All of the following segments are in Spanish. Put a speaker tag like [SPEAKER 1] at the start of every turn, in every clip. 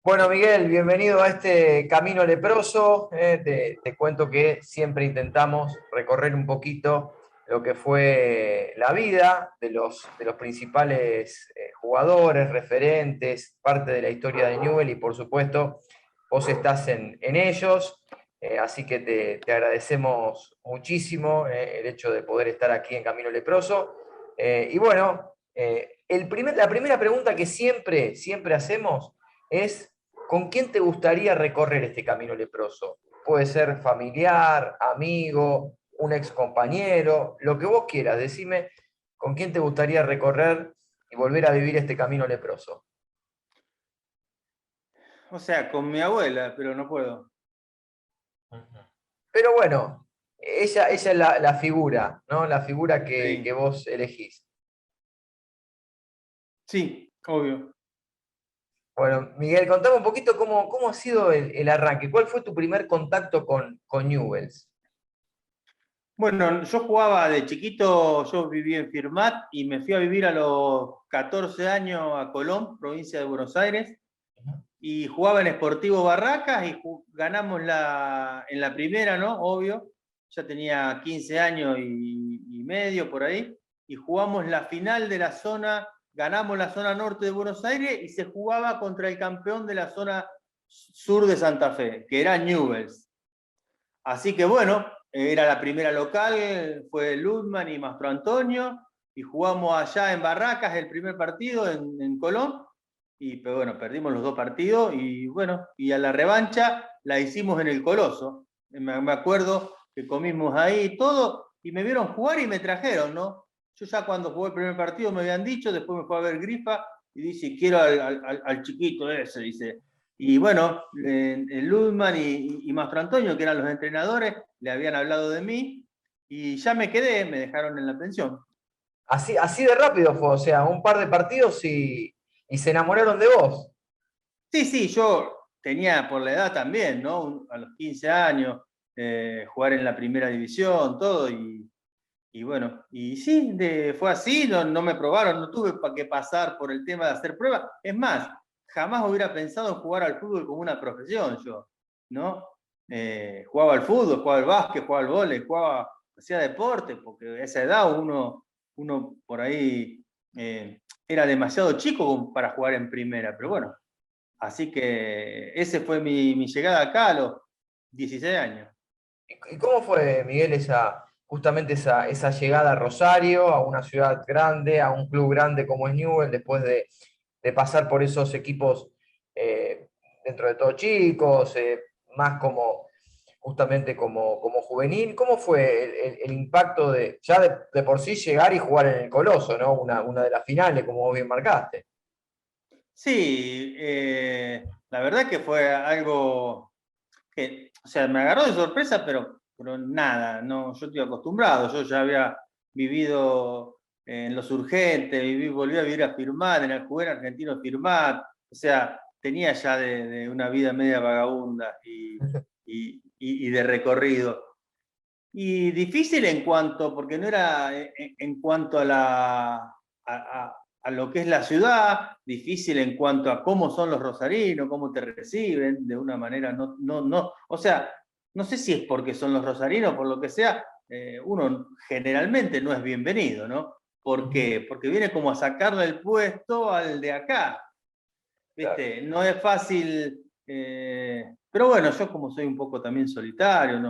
[SPEAKER 1] Bueno, Miguel, bienvenido a este camino leproso. Te cuento que siempre intentamos recorrer un poquito lo que fue la vida de los principales jugadores, referentes, parte de la historia de Newell y por supuesto vos estás en ellos. Así que te agradecemos muchísimo el hecho de poder estar aquí en Camino Leproso. Y bueno, la primera pregunta que siempre hacemos es, ¿con quién te gustaría recorrer este camino leproso? Puede ser familiar, amigo, un ex compañero, lo que vos quieras. Decime con quién te gustaría recorrer y volver a vivir este camino leproso.
[SPEAKER 2] O sea, con mi abuela, pero no puedo.
[SPEAKER 1] Pero bueno, ella es la figura, ¿no? La figura que
[SPEAKER 2] Sí,
[SPEAKER 1] vos elegís.
[SPEAKER 2] sí, obvio.
[SPEAKER 1] Bueno, Miguel, contame un poquito cómo ha sido el arranque. ¿Cuál fue tu primer contacto con Newells?
[SPEAKER 2] Bueno, yo jugaba de chiquito, yo viví en Firmat y me fui a vivir a los 14 años a Colón, provincia de Buenos Aires, y jugaba en Sportivo Barracas y ganamos en la primera, ¿no? Obvio. Ya tenía 15 años y medio por ahí, y jugamos la final de la zona, ganamos la zona norte de Buenos Aires y se jugaba contra el campeón de la zona sur de Santa Fe, que era Newell's. Así que bueno, era la primera local, fue Ludman y Mastro Antonio, y jugamos allá en Barracas el primer partido en Colón, y pero bueno, perdimos los dos partidos, y bueno, y a la revancha la hicimos en el Coloso. Me acuerdo que comimos ahí todo, y me vieron jugar y me trajeron, ¿no? Yo ya cuando jugué el primer partido me habían dicho, después me fue a ver Grifa, y dice, quiero al chiquito ese, dice. Y bueno, Ludman y Mastro Antonio, que eran los entrenadores, le habían hablado de mí y ya me quedé, me dejaron en la pensión.
[SPEAKER 1] Así de rápido fue, o sea, un par de partidos y se enamoraron de vos.
[SPEAKER 2] Sí, sí, yo tenía por la edad también, ¿no? A los 15 años, jugar en la primera división, todo, y bueno, y sí, fue así, no me probaron, no tuve que pasar por el tema de hacer pruebas. Es más, jamás hubiera pensado en jugar al fútbol como una profesión yo, ¿no? Jugaba al fútbol, jugaba al básquet, jugaba al vóley, hacía deporte, porque a esa edad uno por ahí era demasiado chico para jugar en primera, pero bueno, así que ese fue mi llegada acá a los 16 años.
[SPEAKER 1] ¿Y cómo fue, Miguel, justamente esa llegada a Rosario, a una ciudad grande, a un club grande como es Newell, después de pasar por esos equipos eh, dentro de todo chicos, más justamente como juvenil? ¿Cómo fue el impacto de ya de por sí llegar y jugar en el Coloso, ¿no? Una de las finales, como vos bien marcaste.
[SPEAKER 2] Sí, la verdad que fue algo que, o sea, me agarró de sorpresa, pero nada, no, yo estoy acostumbrado, yo ya había vivido en Los Urgentes, volví a vivir a Firmat, jugué en Argentino Firmat, o sea, tenía ya de una vida media vagabunda y de recorrido. Y difícil en cuanto, porque no era en cuanto a lo que es la ciudad, difícil en cuanto a cómo son los rosarinos, cómo te reciben, de una manera no, o sea, no sé si es porque son los rosarinos, por lo que sea, uno generalmente no es bienvenido, ¿no? ¿Por qué? Porque viene como a sacarle el puesto al de acá,
[SPEAKER 1] Claro.
[SPEAKER 2] ¿viste? No es fácil, pero bueno, yo como soy un poco también solitario,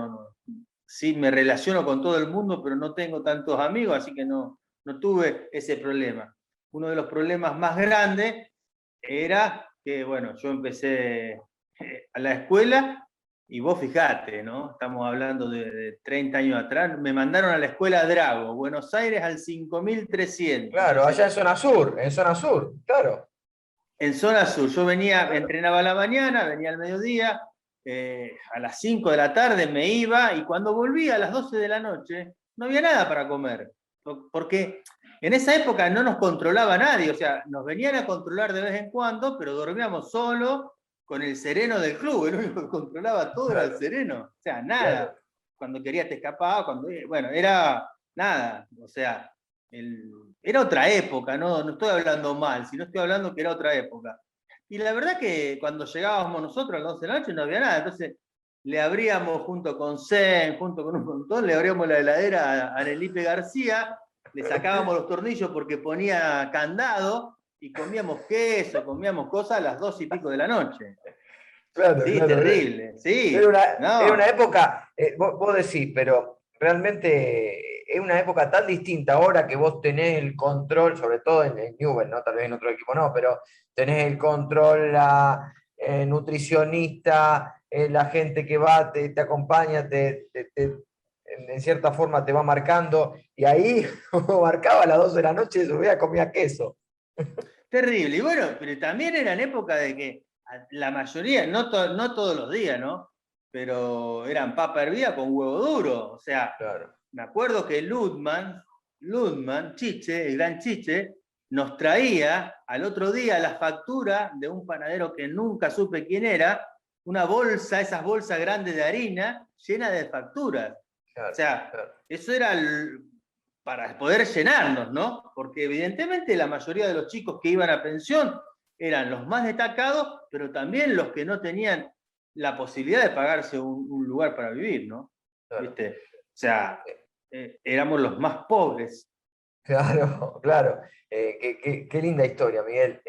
[SPEAKER 2] sí me relaciono con todo el mundo, pero no tengo tantos amigos, así que no tuve ese problema. Uno de los problemas más grandes era que, bueno, yo empecé a la escuela y vos fijate, ¿no? Estamos hablando de 30 años atrás, me mandaron a la escuela Drago, Buenos Aires al 5300.
[SPEAKER 1] Claro,
[SPEAKER 2] Entonces,
[SPEAKER 1] allá en zona sur, claro.
[SPEAKER 2] en zona sur, yo venía, entrenaba a la mañana, venía al mediodía, a las 5 de la tarde me iba y cuando volvía a las 12 de la noche no había nada para comer. Porque en esa época no nos controlaba nadie, o sea, nos venían a controlar de vez en cuando, pero dormíamos solo con el sereno del club, el único que controlaba todo era el
[SPEAKER 1] Claro,
[SPEAKER 2] sereno, o sea, nada.
[SPEAKER 1] claro.
[SPEAKER 2] Cuando querías te escapaba, bueno, era nada, o sea, era otra época, no estoy hablando mal, sino estoy hablando que era otra época. Y la verdad que cuando llegábamos nosotros a las 12 de la noche no había nada. Entonces le abríamos junto con Zen, junto con un montón, le abríamos la heladera a Nelipe García, le sacábamos los tornillos porque ponía candado y comíamos queso, comíamos cosas a las 2 y pico de la noche.
[SPEAKER 1] Claro,
[SPEAKER 2] Sí,
[SPEAKER 1] claro.
[SPEAKER 2] terrible. Sí,
[SPEAKER 1] Era una
[SPEAKER 2] no.
[SPEAKER 1] época, vos decís, pero realmente es una época tan distinta ahora que vos tenés el control, sobre todo en Newell, ¿no? Tal vez en otro equipo no, pero tenés el control, la nutricionista, la gente que va, te acompaña, en cierta forma te va marcando, y ahí, como marcaba a las 12 de la noche, subía, comía queso.
[SPEAKER 2] Terrible. Y bueno, pero también era en época de que la mayoría, no todos los días, ¿no? Pero eran papa hervida con huevo duro. O sea,
[SPEAKER 1] Claro.
[SPEAKER 2] me acuerdo que Ludman, Chiche, el gran Chiche, nos traía al otro día la factura de un panadero que nunca supe quién era, una bolsa, esas bolsas grandes de harina, llena de facturas.
[SPEAKER 1] Claro,
[SPEAKER 2] O sea,
[SPEAKER 1] claro.
[SPEAKER 2] eso era para poder llenarnos, ¿no? Porque evidentemente la mayoría de los chicos que iban a pensión eran los más destacados, pero también los que no tenían la posibilidad de pagarse un lugar para vivir, ¿no?
[SPEAKER 1] Claro.
[SPEAKER 2] ¿Viste? O sea, éramos los más pobres.
[SPEAKER 1] Claro, claro. Qué linda historia, Miguel.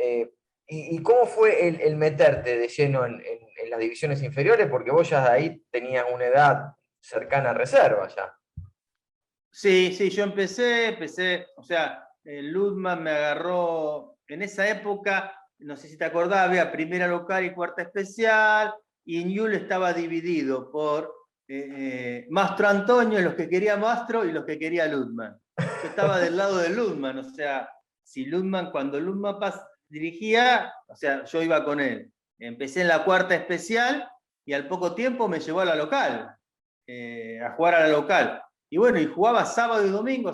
[SPEAKER 1] ¿Y cómo fue el meterte de lleno en las divisiones inferiores? Porque vos ya de ahí tenías una edad cercana a reserva ya.
[SPEAKER 2] Sí, sí, yo empecé, o sea, Ludman me agarró en esa época, no sé si te acordás, había primera local y cuarta especial, y Newell estaba dividido por Mastro Antonio, los que quería Mastro y los que quería Ludman. Yo estaba del lado de Ludman, o sea, si Ludman, cuando Ludman dirigía, o sea, yo iba con él. Empecé en la cuarta especial y al poco tiempo me llevó a la local, a jugar a la local. Y bueno, y jugaba sábado y domingo,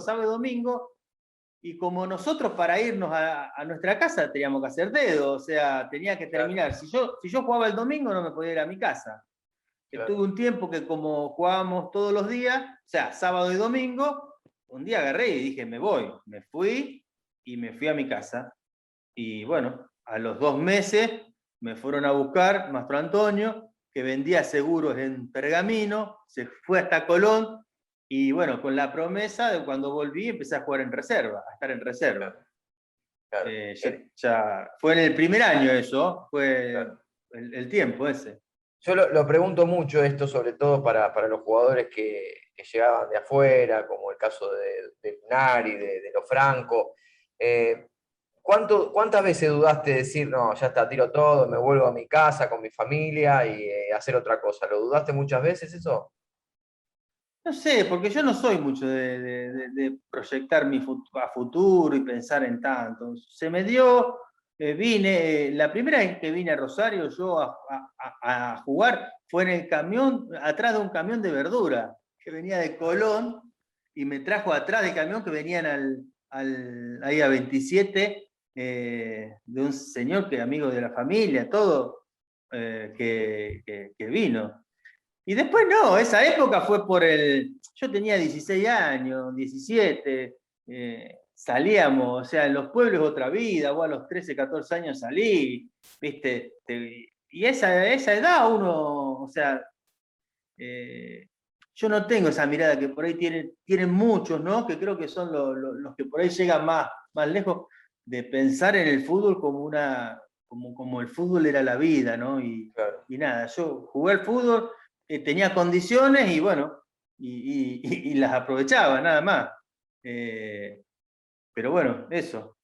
[SPEAKER 2] y como nosotros para irnos a nuestra casa teníamos que hacer dedo, o sea, tenía que terminar. Si yo jugaba el domingo no me podía ir a mi casa.
[SPEAKER 1] Claro.
[SPEAKER 2] Tuve un tiempo que como jugábamos todos los días, o sea, sábado y domingo, un día agarré y dije, me voy. Me fui y me fui a mi casa. Y bueno, a los 2 meses me fueron a buscar Mastro Antonio, que vendía seguros en Pergamino, se fue hasta Colón, y bueno, con la promesa de cuando volví empecé a jugar en reserva, a estar en reserva.
[SPEAKER 1] Claro.
[SPEAKER 2] Ya fue en el primer año eso, fue
[SPEAKER 1] Claro.
[SPEAKER 2] el tiempo ese.
[SPEAKER 1] Yo lo pregunto mucho esto, sobre todo para los jugadores que llegaban de afuera, como el caso de Nari, de Lo Franco. ¿Cuántas veces dudaste de decir, no, ya está, tiro todo, me vuelvo a mi casa con mi familia y hacer otra cosa? ¿Lo dudaste muchas veces eso?
[SPEAKER 2] No sé, porque yo no soy mucho de proyectar a futuro y pensar en tanto. Se me dio, vine, la primera vez que vine a Rosario yo a jugar fue en el camión, atrás de un camión de verdura, que venía de Colón y me trajo atrás del camión que venían ahí a 27, de un señor que es amigo de la familia, todo, que vino. Y después no, esa época fue yo tenía 16 años, 17, salíamos, o sea, en los pueblos otra vida, vos a los 13, 14 años salí, viste, y esa edad uno, o sea, yo no tengo esa mirada que por ahí tienen muchos, ¿no? Que creo que son los que por ahí llegan más lejos de pensar en el fútbol como el fútbol era la vida, ¿no?
[SPEAKER 1] Claro.
[SPEAKER 2] Y nada, yo jugué al fútbol, tenía condiciones y bueno, y las aprovechaba, nada más. Pero bueno, eso.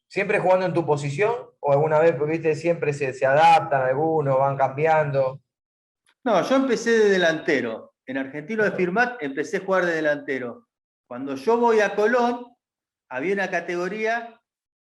[SPEAKER 1] ¿Siempre jugando en tu posición? ¿O alguna vez, porque viste, siempre se adaptan algunos, van cambiando?
[SPEAKER 2] No, yo empecé de delantero. En Argentino de Firmat empecé a jugar de delantero. Cuando yo voy a Colón, había una categoría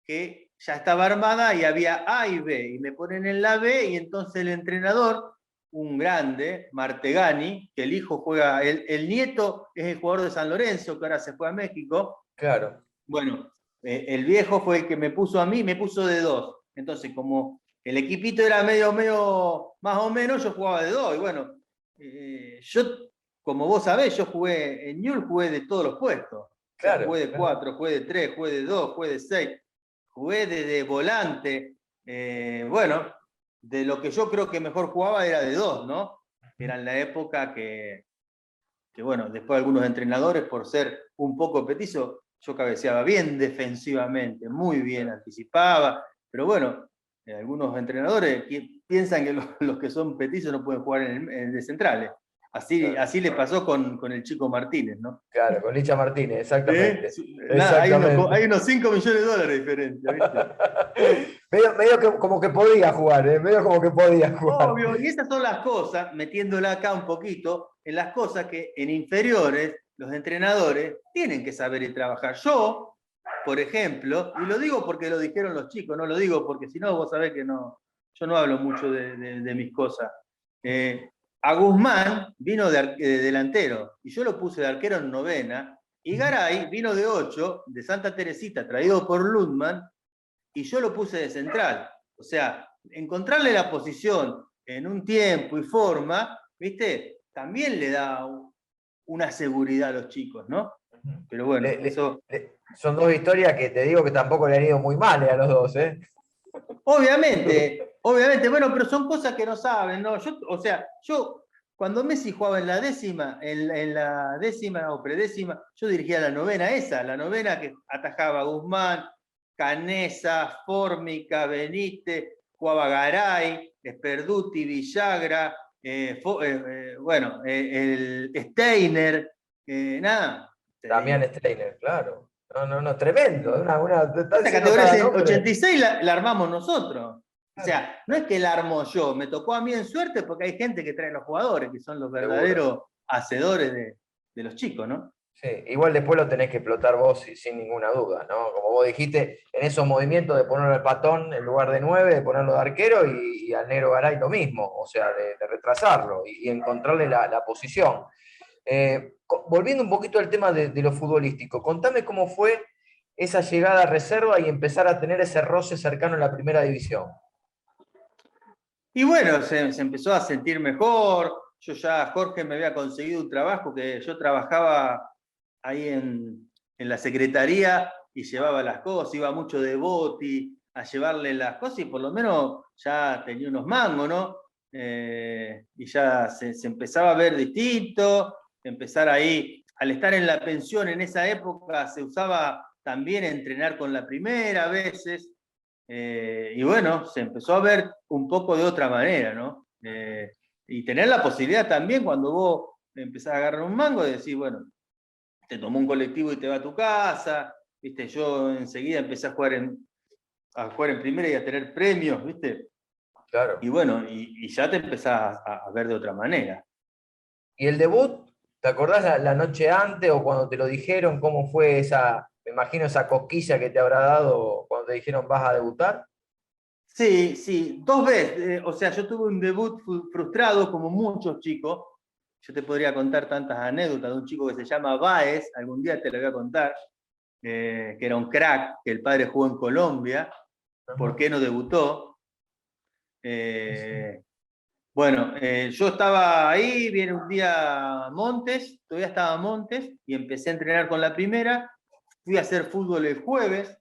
[SPEAKER 2] que ya estaba armada y había A y B, y me ponen en la B, y entonces el entrenador, un grande, Martegani, que el hijo juega, el nieto es el jugador de San Lorenzo, que ahora se fue a México.
[SPEAKER 1] Claro.
[SPEAKER 2] Bueno, el viejo fue el que me puso a mí, me puso de 2. Entonces, como el equipito era medio, más o menos, yo jugaba de 2. Y bueno, yo, como vos sabés, yo jugué en Newell, jugué de todos los puestos. O sea,
[SPEAKER 1] Claro,
[SPEAKER 2] jugué de
[SPEAKER 1] claro.
[SPEAKER 2] 4, jugué de 3, jugué de 2, jugué de 6. Jugué de volante. bueno, de lo que yo creo que mejor jugaba era de dos, ¿no? Era en la época que bueno, después algunos entrenadores, por ser un poco petizo, yo cabeceaba bien defensivamente, muy bien, anticipaba, pero bueno, algunos entrenadores piensan que los que son petizos no pueden jugar de centrales.
[SPEAKER 1] Claro,
[SPEAKER 2] Así le pasó con el Chico Martínez, ¿no?
[SPEAKER 1] claro, con Licha Martínez, exactamente.
[SPEAKER 2] Nada, hay
[SPEAKER 1] Exactamente.
[SPEAKER 2] unos 5 millones de dólares de diferencia, ¿viste?
[SPEAKER 1] Medio que, como que podía jugar, ¿eh? Medio como que podía jugar.
[SPEAKER 2] Obvio, y esas son las cosas, metiéndola acá un poquito, en las cosas que en inferiores los entrenadores tienen que saber y trabajar. Yo, por ejemplo, y lo digo porque lo dijeron los chicos, no lo digo porque si no vos sabés que no, yo no hablo mucho de mis cosas. A Guzmán vino de delantero y yo lo puse de arquero en novena, y Garay vino de 8 de Santa Teresita, traído por Lundman, y yo lo puse de central. O sea, encontrarle la posición en un tiempo y forma, ¿viste? También le da una seguridad a los chicos, ¿no? Pero bueno, eso...
[SPEAKER 1] Son dos historias que te digo que tampoco le han ido muy mal a los dos, ¿eh?
[SPEAKER 2] Obviamente, bueno, pero son cosas que no saben, ¿no? Yo cuando Messi jugaba en la décima o predécima, yo dirigía la novena esa, la novena que atajaba a Guzmán, Canesa, Fórmica, Benítez, jugaba Garay, Sperduti, Villagra, bueno, el Steiner, nada.
[SPEAKER 1] Damián Steiner, claro. No, no, no, tremendo. Está
[SPEAKER 2] Esta
[SPEAKER 1] diciendo
[SPEAKER 2] categoría
[SPEAKER 1] cada
[SPEAKER 2] es
[SPEAKER 1] nombre.
[SPEAKER 2] 86 la armamos nosotros. O
[SPEAKER 1] Claro.
[SPEAKER 2] sea, no es que la armo yo, me tocó a mí en suerte porque hay gente que trae los jugadores, que son los
[SPEAKER 1] Seguro.
[SPEAKER 2] verdaderos hacedores de los chicos, ¿no?
[SPEAKER 1] Sí, igual después lo tenés que explotar vos sin ninguna duda, ¿no? Como vos dijiste, en esos movimientos de ponerlo al Patón en lugar de 9, de ponerlo de arquero y al Negro Garay lo mismo, o sea, de retrasarlo y encontrarle la posición. Volviendo un poquito al tema de lo futbolístico, contame cómo fue esa llegada a reserva y empezar a tener ese roce cercano en la primera división.
[SPEAKER 2] Y bueno, se empezó a sentir mejor. Yo ya, Jorge me había conseguido un trabajo que yo trabajaba ahí en la secretaría y llevaba las cosas, iba mucho de Boti a llevarle las cosas y por lo menos ya tenía unos mangos, ¿no? Y ya se empezaba a ver distinto, empezar ahí, al estar en la pensión en esa época se usaba también entrenar con la primera a veces, y bueno, se empezó a ver un poco de otra manera, ¿no? Y tener la posibilidad también cuando vos empezás a agarrar un mango de decir, bueno, te tomó un colectivo y te va a tu casa, ¿viste? Yo enseguida empecé a jugar en primera y a tener premios, ¿viste?
[SPEAKER 1] Claro.
[SPEAKER 2] Y bueno, y ya te empezás a ver de otra manera.
[SPEAKER 1] ¿Y el debut? ¿Te acordás la noche antes o cuando te lo dijeron? ¿Cómo fue esa, me imagino, esa cosquilla que te habrá dado cuando te dijeron vas a debutar?
[SPEAKER 2] Sí, sí, dos veces. O sea, yo tuve un debut frustrado como muchos chicos. Yo te podría contar tantas anécdotas de un chico que se llama Baez, algún día te lo voy a contar, que era un crack, que el padre jugó en Colombia. ¿Por
[SPEAKER 1] Ajá.
[SPEAKER 2] qué no debutó?
[SPEAKER 1] Sí, sí.
[SPEAKER 2] Bueno, yo estaba ahí, viene un día Montes, todavía estaba Montes, y empecé a entrenar con la primera. Fui a hacer fútbol el jueves,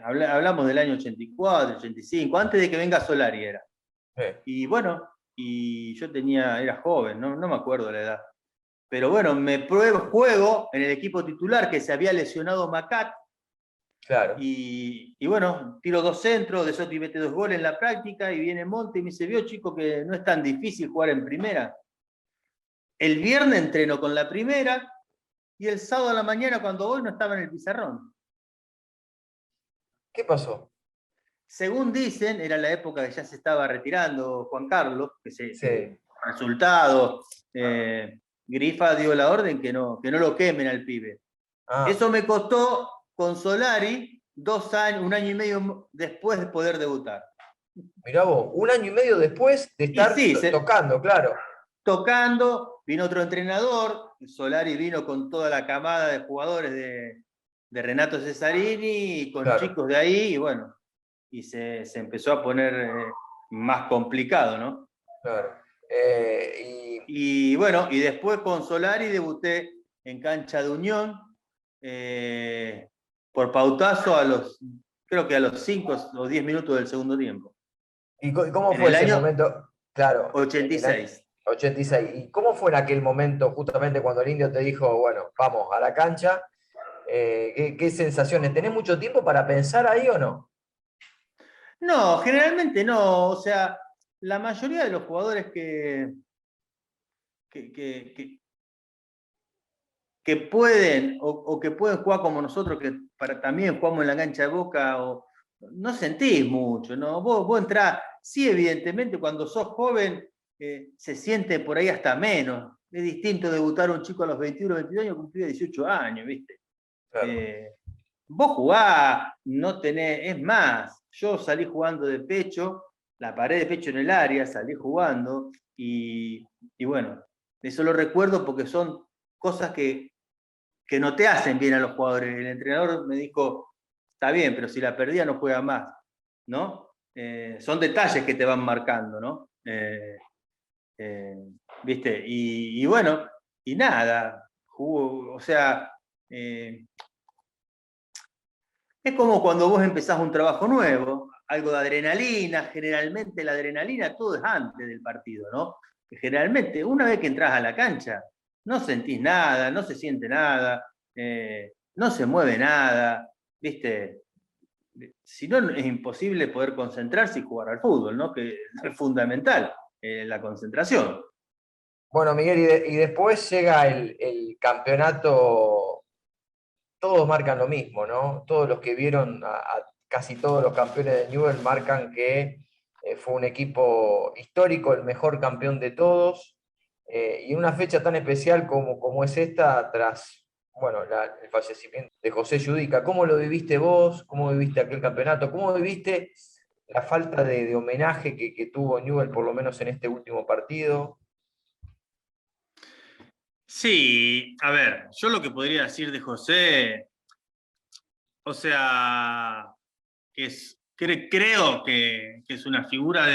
[SPEAKER 2] hablamos del año 84, 85, antes de que venga Solari era. Y bueno, y yo era joven, no me acuerdo la edad. Pero bueno, juego en el equipo titular que se había lesionado Macat,
[SPEAKER 1] Claro.
[SPEAKER 2] y bueno, tiro 2 centros, De Soto y mete 2 goles en la práctica, y viene Monte y me dice, vio chico que no es tan difícil jugar en primera. El viernes entreno con la primera, y el sábado a la mañana cuando voy no estaba en el pizarrón.
[SPEAKER 1] ¿Qué pasó?
[SPEAKER 2] Según dicen, era la época que ya se estaba retirando Juan Carlos,
[SPEAKER 1] Sí.
[SPEAKER 2] resultados, Grifa dio la orden que no lo quemen al pibe.
[SPEAKER 1] Ah,
[SPEAKER 2] Eso me costó con Solari 2 años, un año y medio después de poder debutar.
[SPEAKER 1] mirá vos, un año y medio después de
[SPEAKER 2] Y
[SPEAKER 1] estar
[SPEAKER 2] sí,
[SPEAKER 1] tocando, claro.
[SPEAKER 2] tocando, vino otro entrenador, Solari vino con toda la camada de jugadores de Renato Cesarini, y con
[SPEAKER 1] Claro,
[SPEAKER 2] chicos de ahí, y bueno, y se empezó a poner más complicado, ¿no?
[SPEAKER 1] claro. Y
[SPEAKER 2] Y bueno, y después con Solari debuté en cancha de Unión, por pautazo creo que a los 5 o 10 minutos del segundo tiempo.
[SPEAKER 1] ¿Y cómo
[SPEAKER 2] En
[SPEAKER 1] fue
[SPEAKER 2] el
[SPEAKER 1] ese
[SPEAKER 2] año
[SPEAKER 1] momento? Claro, en el año
[SPEAKER 2] 86.
[SPEAKER 1] 86. ¿Y cómo fue en aquel momento, justamente cuando el Indio te dijo, bueno, vamos a la cancha? ¿Qué sensaciones? ¿Tenés mucho tiempo para pensar ahí o no?
[SPEAKER 2] No, generalmente no. O sea, la mayoría de los jugadores que, que- que- que pueden o que pueden jugar como nosotros, que también jugamos en la cancha de Boca, no sentís mucho, ¿no? Vos entrás, sí, evidentemente, cuando sos joven se siente por ahí hasta menos. Es distinto debutar un chico a los 21, 22 años, cumplir 18 años, ¿viste?
[SPEAKER 1] Claro.
[SPEAKER 2] Eh, Vos jugás, no tenés, es más, yo salí jugando de pecho, la paré de pecho en el área, salí jugando, y bueno, eso lo recuerdo porque son cosas que no te hacen bien a los jugadores. El entrenador me dijo, está bien, pero si la perdía no juega más, ¿no? Son detalles que te van marcando, ¿no? Eh, ¿Viste? Y bueno, y nada, o sea, es como cuando vos empezás un trabajo nuevo, algo de adrenalina, generalmente la adrenalina todo es antes del partido, ¿no? Que generalmente, una vez que entras a la cancha, no sentís nada, no se siente nada, no se mueve nada, ¿viste? Si no, es imposible poder concentrarse y jugar al fútbol, ¿no? Que es fundamental, la concentración.
[SPEAKER 1] Bueno, Miguel, y después llega el campeonato, todos marcan lo mismo, ¿no? Todos los que vieron a casi todos los campeones de Newell marcan que fue un equipo histórico, el mejor campeón de todos, y en una fecha tan especial como es esta, tras, bueno, el fallecimiento de José Yudica. ¿Cómo lo viviste vos? ¿Cómo viviste aquel campeonato? ¿Cómo viviste la falta de homenaje que tuvo Newell, por lo menos en este último partido?
[SPEAKER 2] Sí, a ver, yo lo que podría decir de José, o sea, creo que es una figura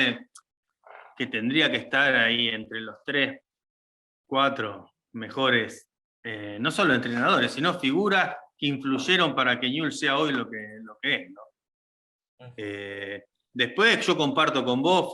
[SPEAKER 2] que tendría que estar ahí entre los 3, 4 mejores, no solo entrenadores, sino figuras que influyeron para que Newell's sea hoy lo que es, ¿no? Después yo comparto con vos,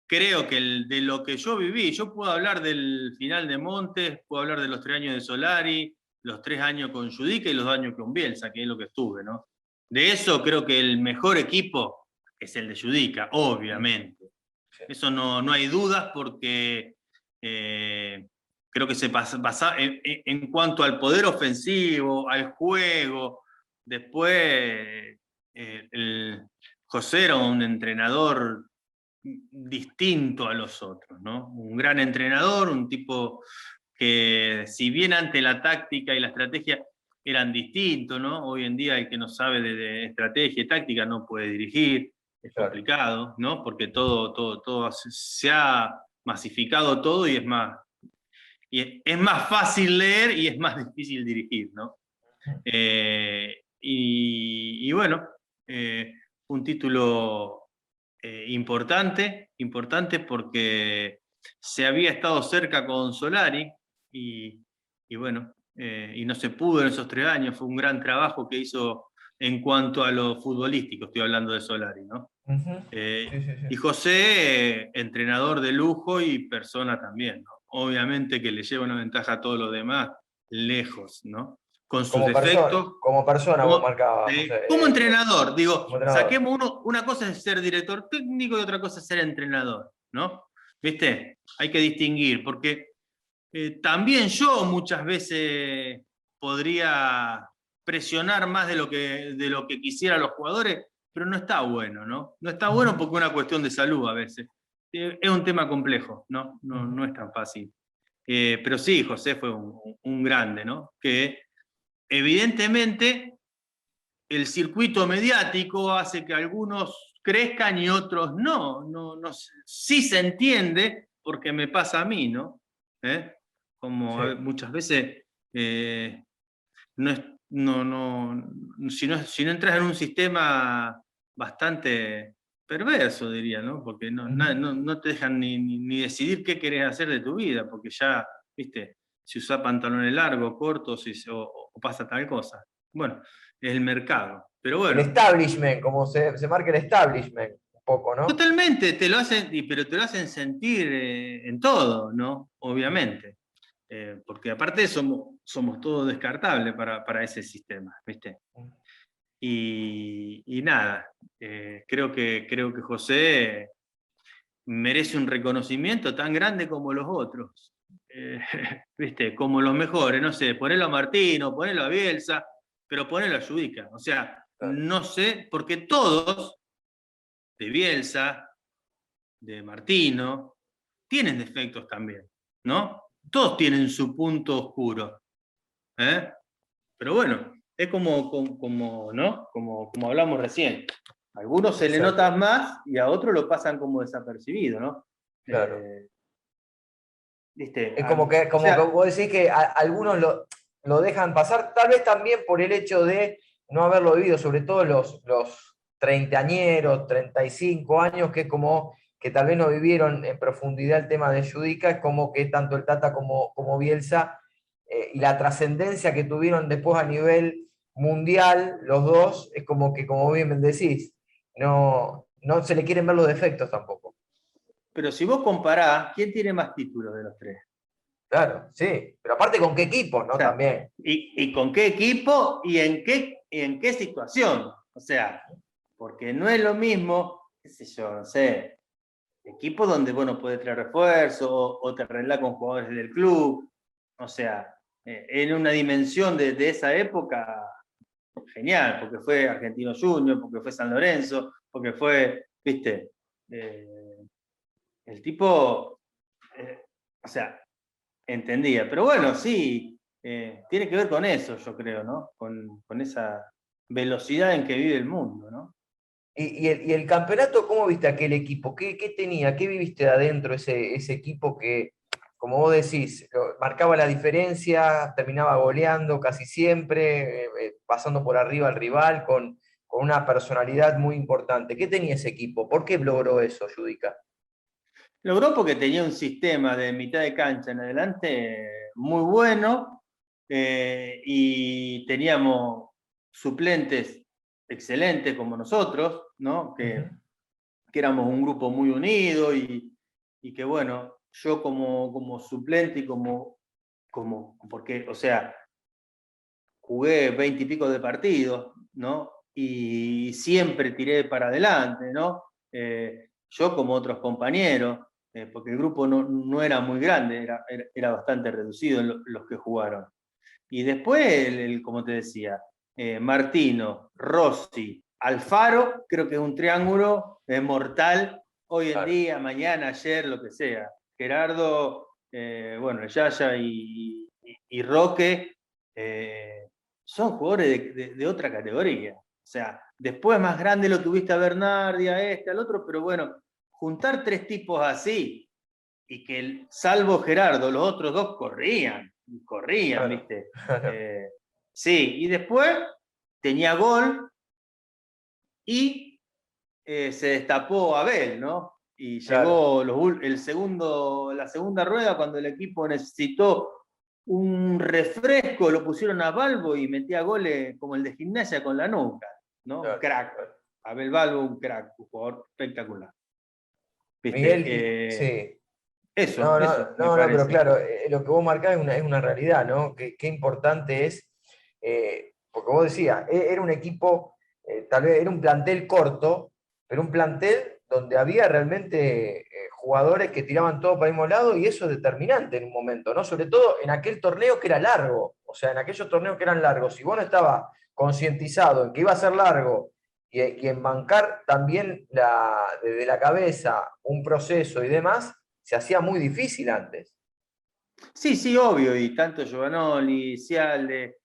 [SPEAKER 2] creo que de lo que yo viví, yo puedo hablar del final de Montes, puedo hablar de los 3 años de Solari, los 3 años con Judica y los 2 años con Bielsa, que es lo que estuve, ¿no? De eso creo que el mejor equipo es el de Judica, obviamente.
[SPEAKER 1] Sí,
[SPEAKER 2] Eso no hay dudas porque creo que se basa en cuanto al poder ofensivo, al juego. Después, José era un entrenador distinto a los otros, ¿no? Un gran entrenador, un tipo que si bien ante la táctica y la estrategia eran distintos, ¿no? Hoy en día el que no sabe de estrategia y táctica no puede dirigir, es
[SPEAKER 1] claro.
[SPEAKER 2] complicado, ¿no? Porque todo se ha masificado todo y es más fácil leer y es más difícil dirigir, ¿no? Y bueno, un título importante porque se había estado cerca con Solari y bueno, y no se pudo en esos 3 años, fue un gran trabajo que hizo en cuanto a lo futbolístico, estoy hablando de Solari, ¿no?
[SPEAKER 1] Ujú. Sí, sí,
[SPEAKER 2] Y
[SPEAKER 1] sí.
[SPEAKER 2] José, entrenador de lujo y persona también, ¿no? Obviamente que le lleva una ventaja a todos los demás, lejos, ¿no? Con sus defectos,
[SPEAKER 1] Como persona vos marcabas, José,
[SPEAKER 2] como entrenador, digo,
[SPEAKER 1] como entrenador.
[SPEAKER 2] saquemos una cosa es ser director técnico y otra cosa es ser entrenador, ¿no? ¿Viste? Hay que distinguir, porque también yo muchas veces podría presionar más de lo que quisiera los jugadores, pero no está bueno, ¿no? No está bueno
[SPEAKER 1] Ujú,
[SPEAKER 2] porque es una cuestión de salud a veces. Es un tema complejo, ¿no?
[SPEAKER 1] ujú.
[SPEAKER 2] No es tan fácil. Pero sí, José fue un grande, ¿no? Que evidentemente el circuito mediático hace que algunos crezcan y otros no. Sí se entiende porque me pasa a mí, ¿no? ¿Eh? Como
[SPEAKER 1] Sí.
[SPEAKER 2] muchas veces no es, si no entras en un sistema bastante perverso, diría, ¿no? Porque
[SPEAKER 1] Ujú.
[SPEAKER 2] no te dejan ni decidir qué querés hacer de tu vida, porque ya, viste, si usás pantalones largos, cortos, o pasa tal cosa. Bueno, es el mercado. Pero
[SPEAKER 1] El
[SPEAKER 2] bueno,
[SPEAKER 1] establishment, como se marca el establishment, un poco, ¿no?
[SPEAKER 2] totalmente, te lo hacen, pero te lo hacen sentir en todo, ¿no? Obviamente. Porque aparte somos todos descartables para ese sistema, ¿viste? Y nada, creo que José merece un reconocimiento tan grande como los otros. Eh, ¿Viste? Como los mejores, no sé, ponelo a Martino, ponelo a Bielsa, pero ponelo a Judica. O sea,
[SPEAKER 1] Claro.
[SPEAKER 2] no sé, porque todos, de Bielsa, de Martino, tienen defectos también, ¿no? Todos tienen su punto oscuro. ¿Eh? Pero bueno, es ¿no? Como hablamos recién. A algunos se le
[SPEAKER 1] Exacto,
[SPEAKER 2] notan más y a otros lo pasan como desapercibido, ¿no?
[SPEAKER 1] claro.
[SPEAKER 2] ¿Viste?
[SPEAKER 1] Es
[SPEAKER 2] O
[SPEAKER 1] como que
[SPEAKER 2] sea,
[SPEAKER 1] vos decís que algunos lo dejan pasar, tal vez también por el hecho de no haberlo vivido, sobre todo los treintañeros, 35 años, que como que tal vez no vivieron en profundidad el tema de Judica, es como que tanto el Tata como Bielsa, y la trascendencia que tuvieron después a nivel mundial, los dos, es como que, como bien decís, no se le quieren ver los defectos tampoco.
[SPEAKER 2] pero si vos comparás, ¿quién tiene más títulos de los tres?
[SPEAKER 1] Claro, sí, pero aparte con qué equipos,
[SPEAKER 2] O
[SPEAKER 1] ¿no?
[SPEAKER 2] sea,
[SPEAKER 1] También.
[SPEAKER 2] ¿y con qué equipo y en qué situación? O sea, porque no es lo mismo, qué sé yo, no sé, equipo donde vos no podés traer refuerzo o te arreglás con jugadores del club. O sea, en una dimensión de esa época, genial, porque fue Argentino Junior, porque fue San Lorenzo, porque fue, viste, el tipo, o sea, entendía. Pero bueno, sí, tiene que ver con eso, yo creo, ¿no? Con esa velocidad en que vive el mundo, ¿no?
[SPEAKER 1] Y el campeonato, ¿cómo viste aquel equipo? ¿Qué tenía? ¿Qué viviste de adentro ese equipo que, como vos decís, marcaba la diferencia, terminaba goleando casi siempre, pasando por arriba al rival, con una personalidad muy importante? ¿Qué tenía ese equipo? ¿Por qué logró eso, Judica?
[SPEAKER 2] Logró porque tenía un sistema de mitad de cancha en adelante muy bueno, y teníamos suplentes excelentes como nosotros, ¿no? Que éramos un grupo muy unido y que bueno, yo como suplente y porque, o sea, jugué 20 y pico de partidos, ¿no? Y siempre tiré para adelante, ¿no? Yo como otros compañeros, porque el grupo no era muy grande, era bastante reducido los que jugaron. Y después, como te decía, Martino, Rossi, Alfaro, creo que es un triángulo mortal hoy en
[SPEAKER 1] Claro,
[SPEAKER 2] día, mañana, ayer, lo que sea. Gerardo, bueno, Yaya y Roque, eh, son jugadores de otra categoría. O sea, después más grande lo tuviste a Bernardi, a al otro, pero bueno, juntar tres tipos así y que salvo Gerardo, los otros dos corrían,
[SPEAKER 1] claro,
[SPEAKER 2] ¿viste?
[SPEAKER 1] claro,
[SPEAKER 2] Eh, sí, y después tenía gol y se destapó Abel, ¿no? Y
[SPEAKER 1] claro.
[SPEAKER 2] llegó la segunda rueda cuando el equipo necesitó un refresco, lo pusieron a Balbo y metía goles como el de Gimnasia con la nuca, ¿no? Un
[SPEAKER 1] Claro,
[SPEAKER 2] crack.
[SPEAKER 1] claro.
[SPEAKER 2] Abel Balbo, un crack, un jugador espectacular.
[SPEAKER 1] Miguel,
[SPEAKER 2] ¿Viste?
[SPEAKER 1] sí.
[SPEAKER 2] Eso,
[SPEAKER 1] No, no,
[SPEAKER 2] eso me
[SPEAKER 1] no, no, pero
[SPEAKER 2] parece.
[SPEAKER 1] claro, lo que vos marcás es una realidad, ¿no? Qué importante es, porque vos decías, era un equipo, tal vez era un plantel corto, pero un plantel donde había realmente jugadores que tiraban todo para el mismo lado y eso es determinante en un momento, ¿no? Sobre todo en aquel torneo que era largo, o sea, en aquellos torneos que eran largos, si vos no estabas concientizado en que iba a ser largo y en bancar también desde la cabeza un proceso y demás, se hacía muy difícil antes.
[SPEAKER 2] Sí, sí, obvio, y tanto Giovanoli, Cialde,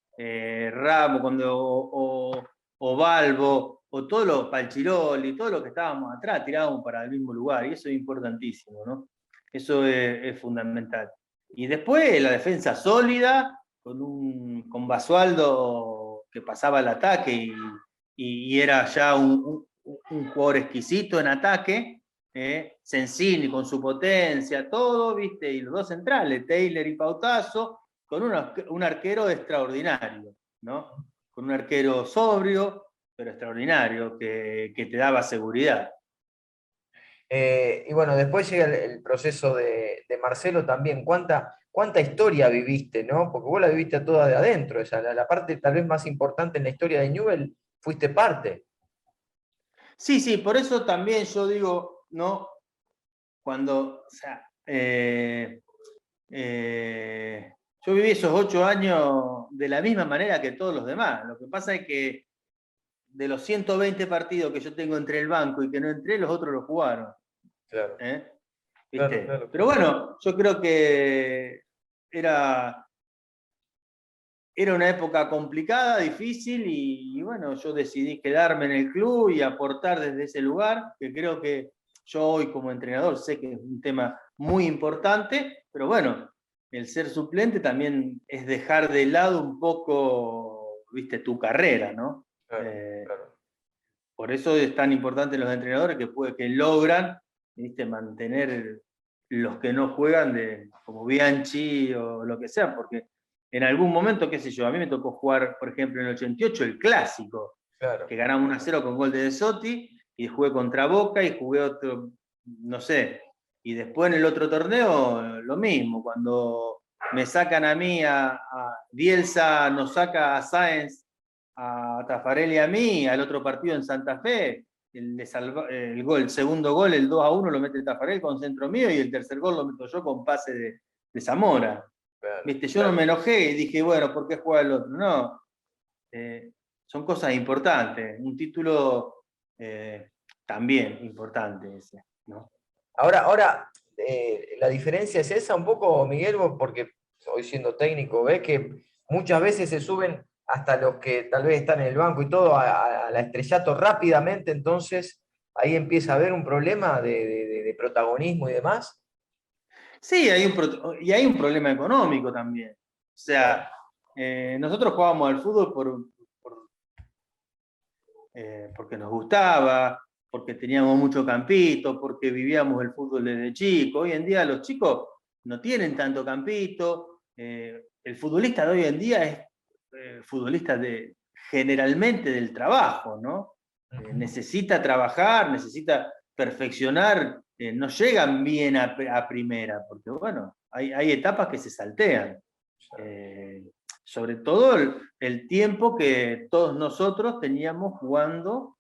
[SPEAKER 2] Ramos, o Balbo, o todos los Palchiroli, todos los que estábamos atrás, tirábamos para el mismo lugar, y eso es importantísimo, ¿no? Eso es fundamental. Y después la defensa sólida, con Basualdo que pasaba el ataque y era ya un jugador exquisito en ataque, Sensini con su potencia, todo, ¿viste? Y los dos centrales, Taylor y Pautazo, con un arquero extraordinario, ¿no? Con un arquero sobrio, pero extraordinario, que te daba seguridad.
[SPEAKER 1] Y bueno, después llega el proceso de Marcelo también. ¿Cuánta historia viviste, no? Porque vos la viviste toda de adentro, esa, la parte tal vez más importante en la historia de Newell, fuiste parte.
[SPEAKER 2] Sí, sí, por eso también yo digo, ¿no? Cuando, o sea, yo viví esos 8 años de la misma manera que todos los demás. Lo que pasa es que de los 120 partidos que yo tengo entre el banco y que no entré, los otros los jugaron.
[SPEAKER 1] Claro,
[SPEAKER 2] ¿Eh?
[SPEAKER 1] claro,
[SPEAKER 2] ¿Viste?
[SPEAKER 1] claro,
[SPEAKER 2] Pero
[SPEAKER 1] claro.
[SPEAKER 2] bueno, yo creo que era, era una época complicada, difícil, y bueno, yo decidí quedarme en el club y aportar desde ese lugar, que creo que yo hoy como entrenador sé que es un tema muy importante, pero bueno, el ser suplente también es dejar de lado un poco, viste, tu carrera, ¿no?
[SPEAKER 1] Claro,
[SPEAKER 2] Eh,
[SPEAKER 1] claro.
[SPEAKER 2] por eso es tan importante los entrenadores que logran, viste, mantener los que no juegan, como Bianchi o lo que sea, porque en algún momento, qué sé yo, a mí me tocó jugar, por ejemplo, en el 88 el clásico,
[SPEAKER 1] Claro.
[SPEAKER 2] que ganamos 1-0 con gol de Sotti, y jugué contra Boca y jugué otro, no sé, y después en el otro torneo lo mismo, cuando me sacan a mí, a Bielsa nos saca a Sáenz, a Tafarelli y a mí, al otro partido en Santa Fe, el segundo gol, el 2-1, lo mete Tafarel con centro mío y el tercer gol lo meto yo con pase de Zamora.
[SPEAKER 1] Claro,
[SPEAKER 2] ¿Viste? Yo no
[SPEAKER 1] claro.
[SPEAKER 2] me enojé y dije, bueno, ¿por qué juega el otro? No, son cosas importantes. Un título también importante ese, ¿no?
[SPEAKER 1] Ahora, la diferencia es esa un poco, Miguel, vos, porque hoy siendo técnico, ves que muchas veces se suben hasta los que tal vez están en el banco y todo a la estrellato rápidamente, entonces ahí empieza a haber un problema de protagonismo y demás.
[SPEAKER 2] Sí, y hay un problema económico también. O
[SPEAKER 1] Claro,
[SPEAKER 2] sea, nosotros jugábamos al fútbol porque nos gustaba, porque teníamos mucho campito, porque vivíamos el fútbol desde chico. Hoy en día los chicos no tienen tanto campito. El futbolista de hoy en día es futbolista generalmente del trabajo, ¿no? Necesita trabajar, necesita perfeccionar, no llegan bien a primera, porque bueno, hay etapas que se saltean. Sobre todo el tiempo que todos nosotros teníamos jugando,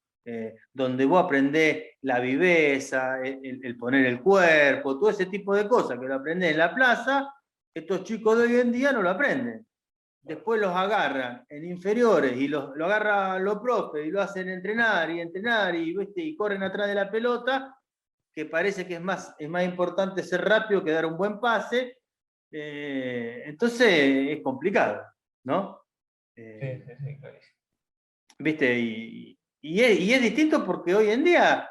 [SPEAKER 2] donde vos aprendés la viveza, el poner el cuerpo, todo ese tipo de cosas que lo aprendés en la plaza, estos chicos de hoy en día no lo aprenden. Después los agarran en inferiores y lo agarran los profes y lo hacen entrenar y entrenar ¿viste? Y corren atrás de la pelota, que parece que es más importante ser rápido que dar un buen pase. Entonces es complicado, ¿no?
[SPEAKER 1] sí,
[SPEAKER 2] Eh,
[SPEAKER 1] sí, sí, clarísimo.
[SPEAKER 2] ¿Viste? Y es distinto porque hoy en día,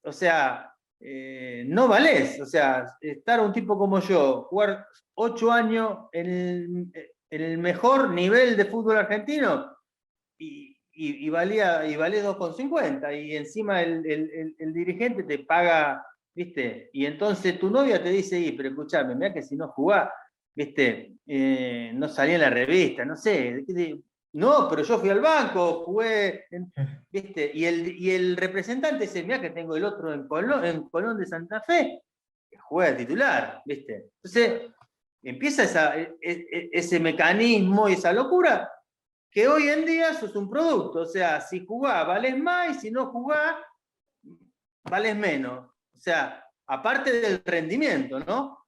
[SPEAKER 2] o sea, no valés. O sea, estar un tipo como yo, jugar 8 años en el mejor nivel de fútbol argentino y valés 2,50 y encima el dirigente te paga, ¿viste? Y entonces tu novia te dice, pero escuchame, mira que si no jugás, ¿viste? No salía en la revista, no sé, no, pero yo fui al banco, jugué, ¿viste? Y el representante dice, mira que tengo el otro en Colón de Santa Fe, que juega titular, ¿viste? Entonces empieza ese mecanismo y esa locura que hoy en día sos un producto. O sea, si jugás valés más y si no jugás valés menos. O sea, aparte del rendimiento, ¿no?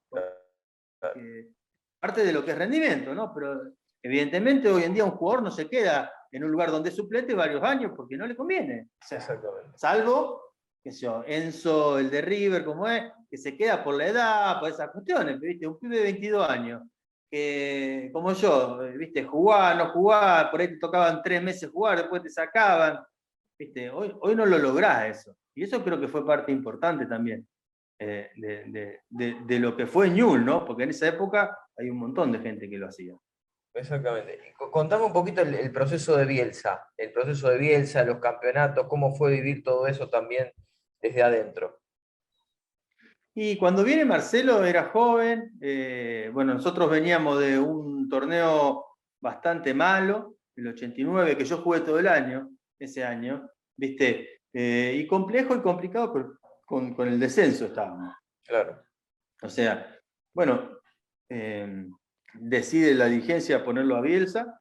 [SPEAKER 2] Parte de lo que es rendimiento, ¿no? Pero evidentemente hoy en día un jugador no se queda en un lugar donde es suplente varios años porque no le conviene. O sea,
[SPEAKER 1] Exactamente.
[SPEAKER 2] salvo, qué sé yo, Enzo, el de River, como es, que se queda por la edad, por esas cuestiones, ¿viste? Un pibe de 22 años, que como yo, ¿viste? Jugar, no jugar, por ahí te tocaban 3 meses jugar, después te sacaban, ¿viste? Hoy no lo lográs eso. Y eso creo que fue parte importante también de lo que fue Ñul, ¿no? Porque en esa época hay un montón de gente que lo hacía.
[SPEAKER 1] Exactamente. Y contame un poquito el proceso de Bielsa, el proceso de Bielsa, los campeonatos, cómo fue vivir todo eso también desde adentro.
[SPEAKER 2] Y cuando viene Marcelo era joven, bueno, nosotros veníamos de un torneo bastante malo, el 89, que yo jugué todo el año. ese año, ¿viste? Y complejo y complicado con el descenso estábamos.
[SPEAKER 1] Claro.
[SPEAKER 2] O sea, bueno, decide la dirigencia ponerlo a Bielsa,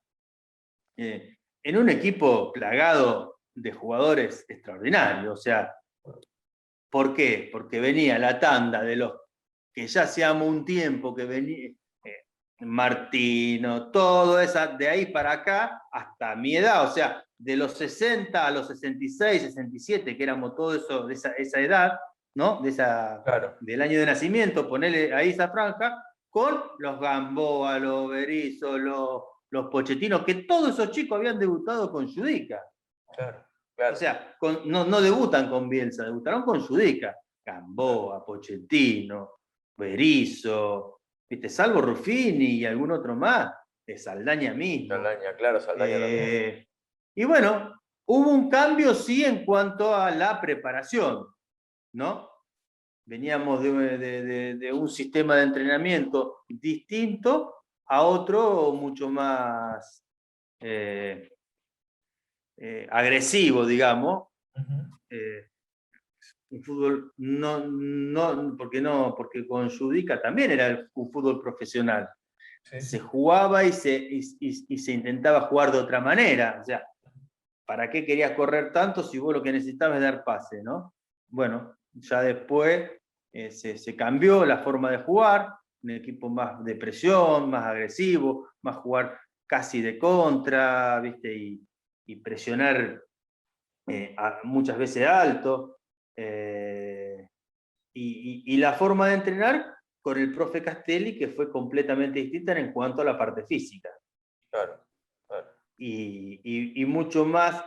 [SPEAKER 2] en un equipo plagado de jugadores extraordinarios. O sea, ¿por qué? Porque venía la tanda de los que ya hacíamos un tiempo que venía, Martino, todo esa, de ahí para acá, hasta mi edad, o sea, de los 60 a los 66, 67, que éramos todo eso, de esa edad, ¿no?
[SPEAKER 1] Claro.
[SPEAKER 2] Del año de nacimiento, ponerle ahí esa franja, con los Gamboa, los Berizzo, los Pochettino, que todos esos chicos habían debutado con Judica.
[SPEAKER 1] Claro, claro.
[SPEAKER 2] O sea, no debutan con Bielsa, debutaron con Judica. Gamboa, Pochettino, Berizzo, ¿viste? Salvo Ruffini y algún otro más, de Saldaña mismo.
[SPEAKER 1] Saldaña, claro, Saldaña también.
[SPEAKER 2] Y bueno, hubo un cambio sí en cuanto a la preparación, ¿no? Veníamos de un sistema de entrenamiento distinto a otro mucho más agresivo, digamos. Un fútbol porque con Judica también era un fútbol profesional.
[SPEAKER 1] Sí.
[SPEAKER 2] Se jugaba y se intentaba jugar de otra manera. O sea, ¿para qué querías correr tanto si vos lo que necesitabas es dar pase, ¿no? Bueno, ya después se cambió la forma de jugar, un equipo más de presión, más agresivo, más jugar casi de contra, ¿viste? Y presionar muchas veces alto. Y la forma de entrenar con el profe Castelli, que fue completamente distinta en cuanto a la parte física.
[SPEAKER 1] Claro, claro.
[SPEAKER 2] Y mucho más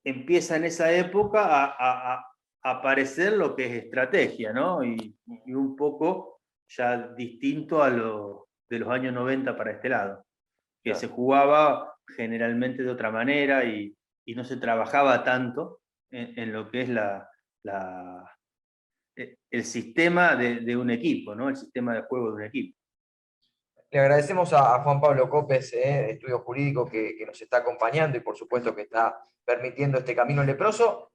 [SPEAKER 2] empieza en esa época a aparecer lo que es estrategia, ¿no? Y un poco ya distinto a lo de los años 90 para este lado, que
[SPEAKER 1] Claro.
[SPEAKER 2] se jugaba generalmente de otra manera y no se trabajaba tanto en lo que es el sistema de un equipo, ¿no? El sistema de juego de un equipo.
[SPEAKER 1] Le agradecemos a Juan Pablo Copes, de Estudio Jurídico, que nos está acompañando y por supuesto que está permitiendo este camino leproso.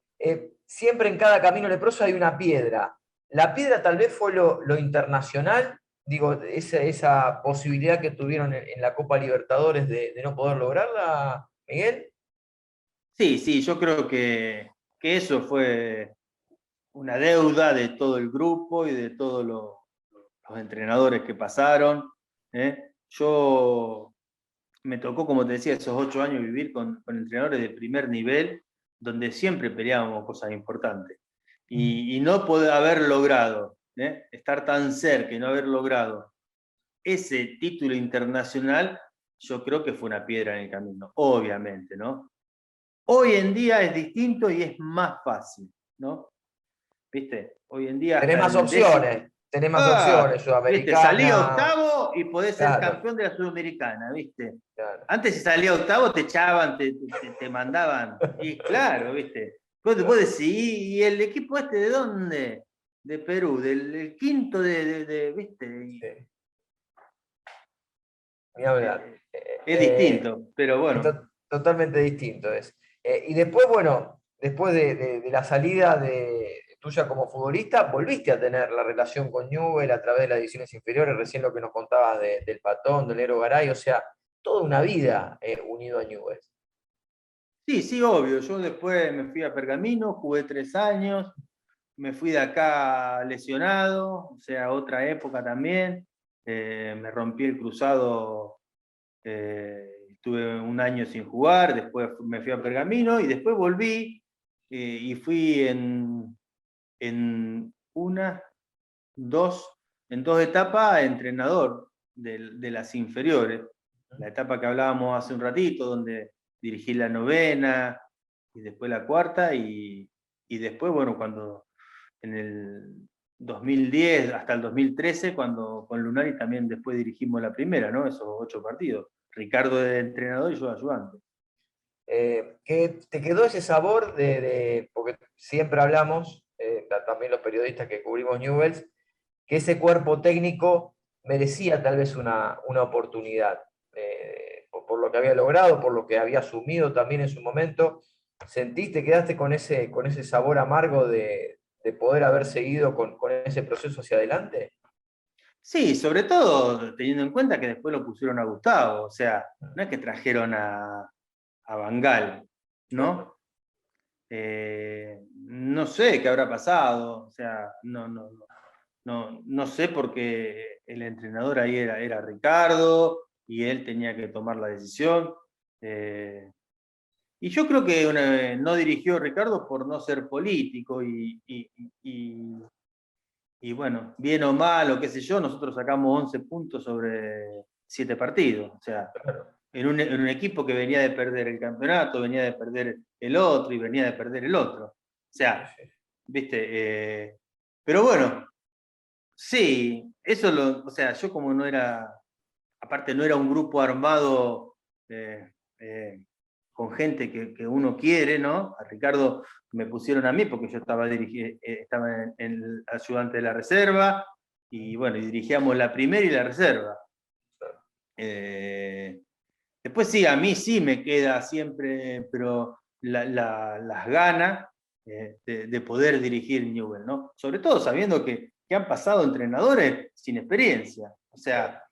[SPEAKER 1] Siempre en cada camino leproso hay una piedra. La piedra tal vez fue lo internacional, digo, esa posibilidad que tuvieron en la Copa Libertadores de no poder lograrla, Miguel.
[SPEAKER 2] Sí, yo creo que eso fue una deuda de todo el grupo y de todos los entrenadores que pasaron. Yo me tocó, como te decía, esos 8 años vivir con entrenadores de primer nivel, donde siempre peleábamos cosas importantes. Y no poder haber logrado, estar tan cerca y no haber logrado ese título internacional, yo creo que fue una piedra en el camino, obviamente, ¿no? Hoy en día es distinto y es más fácil, ¿no? ¿Viste? Hoy en día
[SPEAKER 1] Tenés
[SPEAKER 2] hasta
[SPEAKER 1] más
[SPEAKER 2] el décimo...
[SPEAKER 1] opciones, ¿Viste?
[SPEAKER 2] Salía
[SPEAKER 1] Sudamericana.
[SPEAKER 2] octavo y podés ser
[SPEAKER 1] Claro,
[SPEAKER 2] campeón de la Sudamericana, ¿viste?
[SPEAKER 1] claro.
[SPEAKER 2] Antes si salía octavo te echaban, te mandaban. Y claro, ¿viste? Vos decís, ¿y el equipo este de dónde? De Perú, del quinto ¿viste?
[SPEAKER 1] Sí. Ni hablar.
[SPEAKER 2] Es distinto, pero bueno.
[SPEAKER 1] Totalmente distinto es. Y después, bueno, después de la salida tuya como futbolista, volviste a tener la relación con Newell a través de las divisiones inferiores, recién lo que nos contabas del Patón, del Nero Garay, o sea, toda una vida unido a Newell.
[SPEAKER 2] Sí, obvio. Yo después me fui a Pergamino, jugué 3 años, me fui de acá lesionado, o sea, otra época también. Me rompí el cruzado, estuve un año sin jugar, después me fui a Pergamino y después volví y fui en dos etapas entrenador de las inferiores. La etapa que hablábamos hace un ratito, donde dirigí la novena y después la cuarta y después, bueno, cuando en el 2010 hasta el 2013, cuando con Lunari también después dirigimos la primera, ¿no? Esos 8 partidos. Ricardo de entrenador y yo ayudante.
[SPEAKER 1] ¿Que te quedó ese sabor porque siempre hablamos, también los periodistas que cubrimos Newell's, que ese cuerpo técnico merecía tal vez una oportunidad, por lo que había logrado, por lo que había asumido también en su momento. ¿Sentiste, quedaste con ese sabor amargo de poder haber seguido con ese proceso hacia adelante?
[SPEAKER 2] Sí, sobre todo teniendo en cuenta que después lo pusieron a Gustavo, o sea, no es que trajeron a Bangal, ¿no? No sé qué habrá pasado, o sea, no sé porque el entrenador ahí era Ricardo y él tenía que tomar la decisión. Y yo creo que no dirigió Ricardo por no ser político y bueno, bien o mal o qué sé yo, nosotros sacamos 11 puntos sobre 7 partidos. O sea, en un equipo que venía de perder el campeonato, venía de perder el otro y venía de perder el otro. O sea, viste, pero bueno, sí, o sea, yo como no era, aparte no era un grupo armado eh, eh, con gente que uno quiere, ¿no? A Ricardo me pusieron a mí porque yo estaba en el ayudante de la reserva y bueno, y dirigíamos la primera y la reserva. Después sí, a mí sí me queda siempre, pero las ganas de poder dirigir Newell, ¿no? Sobre todo sabiendo que han pasado entrenadores sin experiencia. O sea,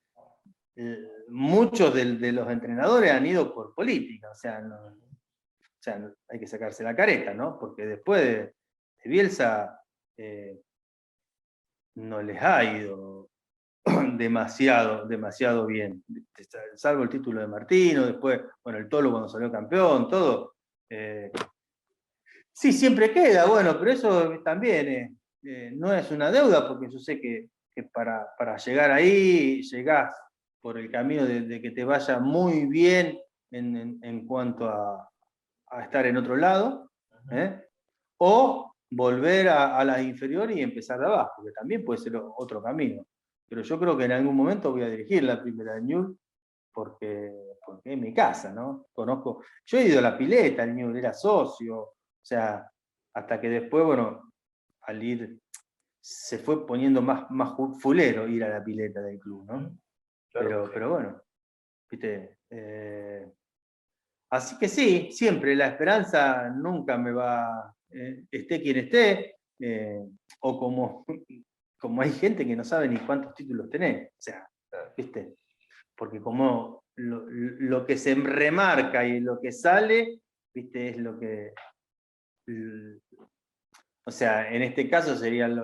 [SPEAKER 2] muchos de los entrenadores han ido por política, o sea, hay que sacarse la careta, ¿no? Porque después de Bielsa no les ha ido demasiado bien, salvo el título de Martino, después, bueno, el Tolo cuando salió campeón, todo. Sí, siempre queda, bueno, pero eso también no es una deuda, porque yo sé que para llegar ahí, llegás por el camino de que te vaya muy bien en cuanto a estar en otro lado, o volver a las inferiores y empezar de abajo, que también puede ser otro camino. Pero yo creo que en algún momento voy a dirigir la primera de Newell's porque es mi casa, ¿no? Yo he ido a la pileta, el Newell's era socio, o sea, hasta que después, bueno, al ir, se fue poniendo más fulero ir a la pileta del club, ¿no?
[SPEAKER 1] Claro,
[SPEAKER 2] Pero bueno, viste, así que sí, siempre la esperanza nunca me va, esté quien esté, o como hay gente que no sabe ni cuántos títulos tenés, o sea, ¿viste? Porque como lo que se remarca y lo que sale, ¿viste? Es lo que, o sea, en este caso serían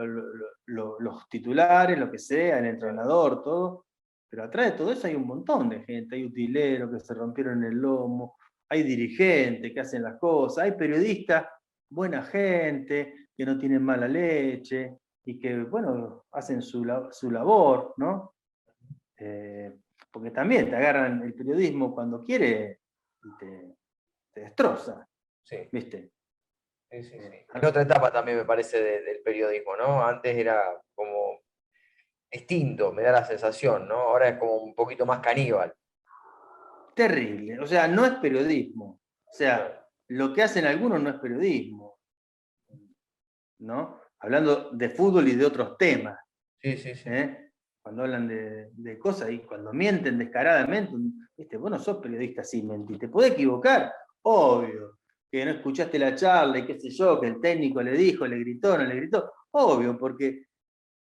[SPEAKER 2] los titulares, lo que sea, el entrenador, todo, pero atrás de todo eso hay un montón de gente, hay utileros que se rompieron el lomo, hay dirigentes que hacen las cosas, hay periodistas, buena gente, que no tienen mala leche y que, bueno, hacen su labor, ¿no? Porque también te agarran el periodismo cuando quiere y te destroza,
[SPEAKER 1] sí.
[SPEAKER 2] ¿viste?
[SPEAKER 1] Sí, sí, sí. En otra etapa también me parece del periodismo, ¿no? Antes era como distinto, me da la sensación, ¿no? Ahora es como un poquito más caníbal.
[SPEAKER 2] Terrible, o sea, no es periodismo. O sea, lo que hacen algunos no es periodismo, ¿no? Hablando de fútbol y de otros temas,
[SPEAKER 1] Sí, sí, sí.
[SPEAKER 2] Cuando hablan de cosas y cuando mienten descaradamente, ¿viste? Vos no sos periodista sin mentir, te podés equivocar, obvio, que no escuchaste la charla y qué sé yo, que el técnico le dijo, le gritó, no le gritó, obvio, porque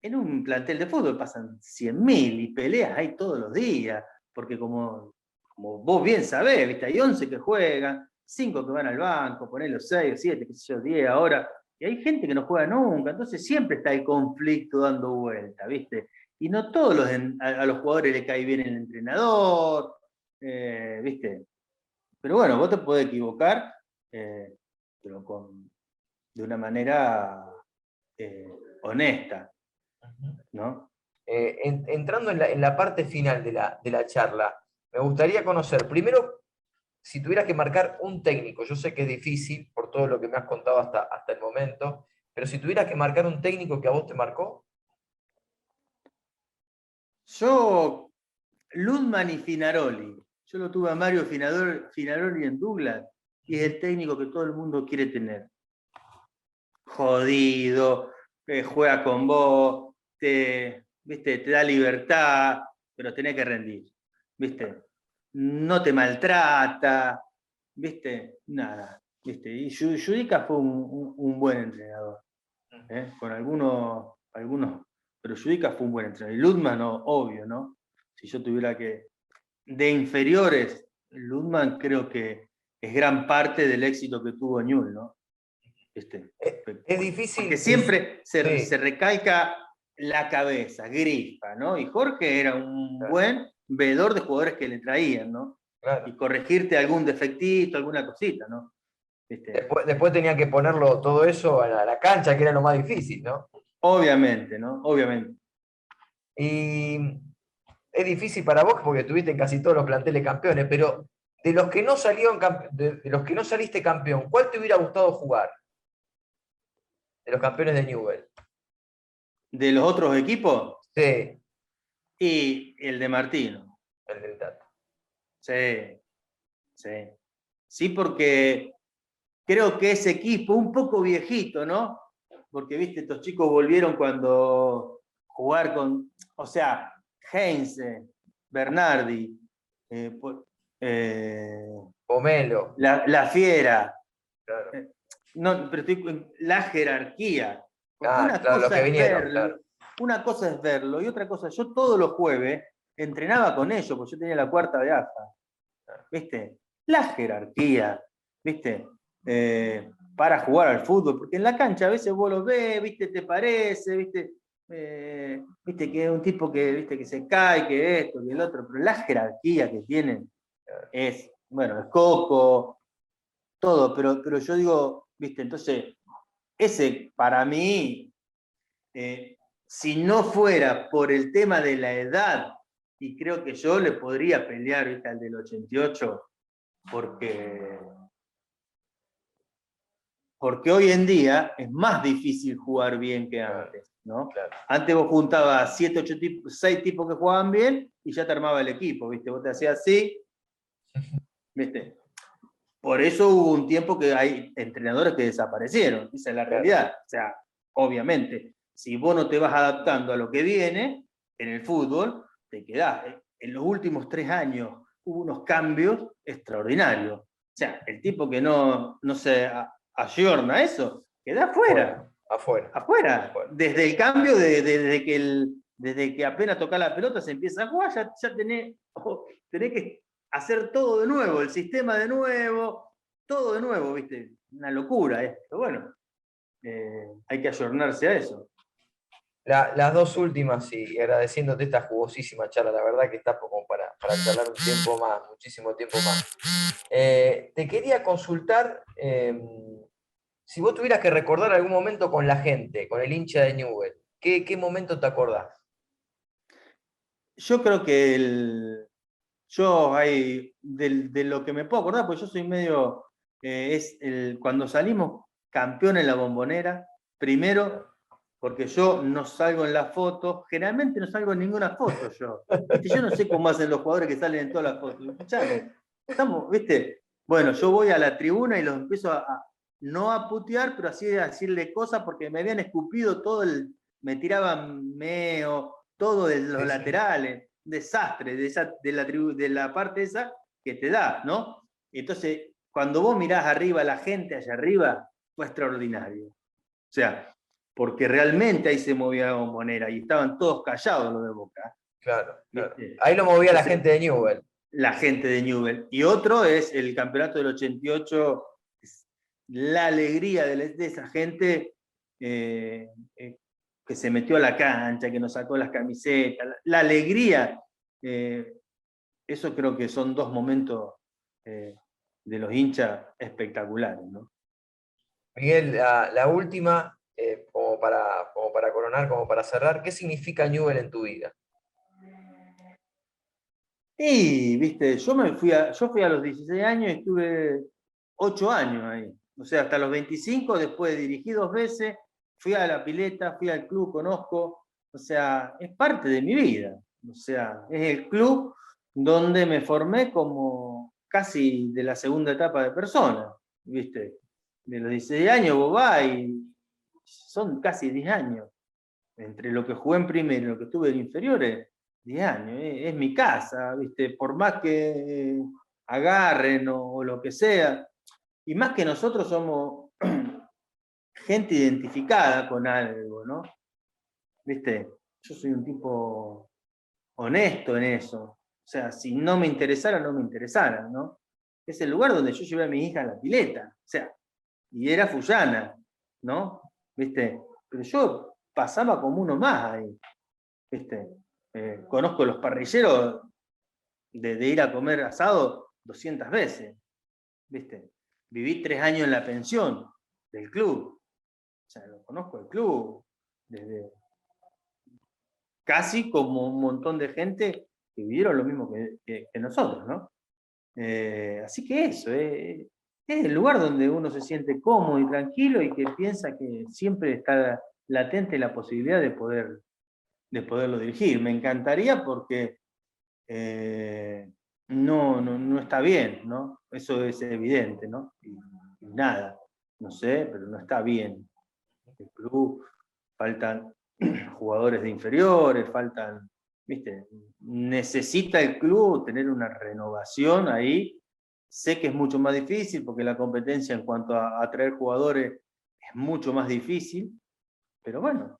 [SPEAKER 2] en un plantel de fútbol pasan 100.000 y peleas ahí todos los días, porque como vos bien sabés, ¿viste? Hay 11 que juegan, 5 que van al banco, ponés los 6 o 7, qué sé yo, 10 ahora, y hay gente que no juega nunca, entonces siempre está el conflicto dando vuelta, ¿viste? Y no todos a los jugadores le cae bien el entrenador, ¿viste? Pero bueno, vos te podés equivocar, pero de una manera honesta, ¿no?
[SPEAKER 1] Entrando en la parte final de la charla, me gustaría conocer, primero, si tuvieras que marcar un técnico, yo sé que es difícil por todo lo que me has contado hasta el momento, pero si tuvieras que marcar un técnico que a vos te marcó.
[SPEAKER 2] Yo, Ludman y Finaroli. Yo lo tuve a Mario Finaroli en Douglas y es el técnico que todo el mundo quiere tener. Jodido, juega con vos, ¿viste? Te da libertad, pero tenés que rendir. ¿Viste? no te maltrata, ¿viste? Nada, ¿viste? Y Judica fue un buen entrenador, con algunos, pero Judica fue un buen entrenador. Y Ludman, no, obvio, ¿no? Si yo tuviera que, de inferiores, Ludman creo que es gran parte del éxito que tuvo Newell, ¿no?
[SPEAKER 1] Es difícil.
[SPEAKER 2] Porque siempre
[SPEAKER 1] sí.
[SPEAKER 2] se recalca la cabeza, Grifa, ¿no? Y Jorge era un buen veedor de jugadores que le traían, ¿no? Claro. Y corregirte algún defectito, alguna cosita, ¿no?
[SPEAKER 1] Después tenían que ponerlo todo eso a la cancha, que era lo más difícil, ¿no?
[SPEAKER 2] Obviamente, ¿no? Obviamente.
[SPEAKER 1] Y es difícil para vos porque estuviste en casi todos los planteles campeones, pero de los que no salieron, de los que no saliste campeón, ¿cuál te hubiera gustado jugar? De los campeones de Newell.
[SPEAKER 2] ¿De los otros equipos?
[SPEAKER 1] Sí.
[SPEAKER 2] Y el de Martino.
[SPEAKER 1] El del Tato.
[SPEAKER 2] Sí, sí. Sí, porque creo que ese equipo, un poco viejito, ¿no? Porque, viste, estos chicos volvieron cuando jugar con, o sea, Heinze, Bernardi,
[SPEAKER 1] Pomelo.
[SPEAKER 2] La Fiera.
[SPEAKER 1] Claro.
[SPEAKER 2] No, pero la jerarquía. Porque
[SPEAKER 1] claro, lo que vinieron, claro.
[SPEAKER 2] Una cosa es verlo y otra cosa, yo todos los jueves entrenaba con ellos, porque yo tenía la cuarta de AFA. ¿Viste? La jerarquía, ¿viste? Para jugar al fútbol, porque en la cancha a veces vos lo ves, ¿viste? Te parece, ¿viste? Viste que es un tipo que, ¿viste? Que se cae, que esto, que el otro, pero la jerarquía que tienen es, bueno, es Coco, todo, pero yo digo, ¿viste? Entonces, ese para mí, si no fuera por el tema de la edad, y creo que yo le podría pelear, ¿viste? Al del 88, porque hoy en día es más difícil jugar bien que antes, ¿no? Claro. Antes vos juntabas 7, 8 tipos, 6 tipos que jugaban bien y ya te armaba el equipo, ¿viste? Vos te hacías así, ¿viste? Por eso hubo un tiempo que hay entrenadores que desaparecieron, esa es la realidad. O sea, obviamente, si vos no te vas adaptando a lo que viene en el fútbol, te quedás. En los últimos 3 años hubo unos cambios extraordinarios. O sea, el tipo que no se ayorna eso, queda afuera. Afuera. Desde el cambio, desde que apenas toca la pelota se empieza a jugar, ya tenés que hacer todo de nuevo, el sistema de nuevo, todo de nuevo, ¿viste? Una locura esto. Pero bueno, hay que ayornarse a eso.
[SPEAKER 1] Las dos últimas, y agradeciéndote esta jugosísima charla, la verdad que está como para charlar un tiempo más, muchísimo tiempo más. Te quería consultar si vos tuvieras que recordar algún momento con la gente, con el hincha de Newell, ¿qué momento te acordás?
[SPEAKER 2] Yo creo que de lo que me puedo acordar, porque yo soy medio, cuando salimos campeón en la Bombonera, primero, porque yo no salgo en las fotos, generalmente no salgo en ninguna foto yo. ¿Viste? Yo no sé cómo hacen los jugadores que salen en todas las fotos. Escuchame, estamos, ¿viste? Bueno, yo voy a la tribuna y los empiezo no a putear, pero así a decirle cosas porque me habían escupido me tiraban meo, todo de los laterales, desastre de la parte esa que te da, ¿no? Entonces, cuando vos mirás arriba, la gente allá arriba, fue extraordinario. O sea, porque realmente ahí se movía la Bombonera y estaban todos callados los de Boca.
[SPEAKER 1] Claro, claro. Ahí lo movía la gente de Newell.
[SPEAKER 2] La gente de Newell. Y otro es el campeonato del 88, la alegría de esa gente que se metió a la cancha, que nos sacó las camisetas, la alegría. Eso creo que son dos momentos de los hinchas espectaculares, ¿no?
[SPEAKER 1] Miguel, la última, como para coronar, como para cerrar, ¿qué significa Newell en tu vida?
[SPEAKER 2] Y, viste, yo fui a los 16 años y estuve 8 años ahí. O sea, hasta los 25, después dirigí 2 veces, fui a la pileta, fui al club, conozco. O sea, es parte de mi vida. O sea, es el club donde me formé como casi de la segunda etapa de persona, viste. De los 16 años vos vas y son casi 10 años. Entre lo que jugué en primero y lo que estuve en inferiores, 10 años, es mi casa, ¿viste? Por más que agarren o lo que sea, y más que nosotros somos gente identificada con algo, ¿no? ¿Viste? Yo soy un tipo honesto en eso. O sea, si no me interesara, no me interesara, ¿no? Es el lugar donde yo llevé a mi hija a la pileta. O sea, y era Fullana, ¿no? ¿Viste? Pero yo pasaba como uno más ahí, ¿viste? Conozco los parrilleros de ir a comer asado 200 veces, ¿viste? Viví 3 años en la pensión del club. O sea, lo conozco el club desde casi como un montón de gente que vivieron lo mismo que nosotros, ¿no? Así que eso, es el lugar donde uno se siente cómodo y tranquilo y que piensa que siempre está latente la posibilidad de poderlo dirigir. Me encantaría porque no está bien, ¿no? Eso es evidente, ¿no? Y nada, no sé, pero no está bien. El club, faltan jugadores de inferiores, faltan, ¿viste? Necesita el club tener una renovación ahí. Sé que es mucho más difícil porque la competencia en cuanto a atraer jugadores es mucho más difícil, pero bueno,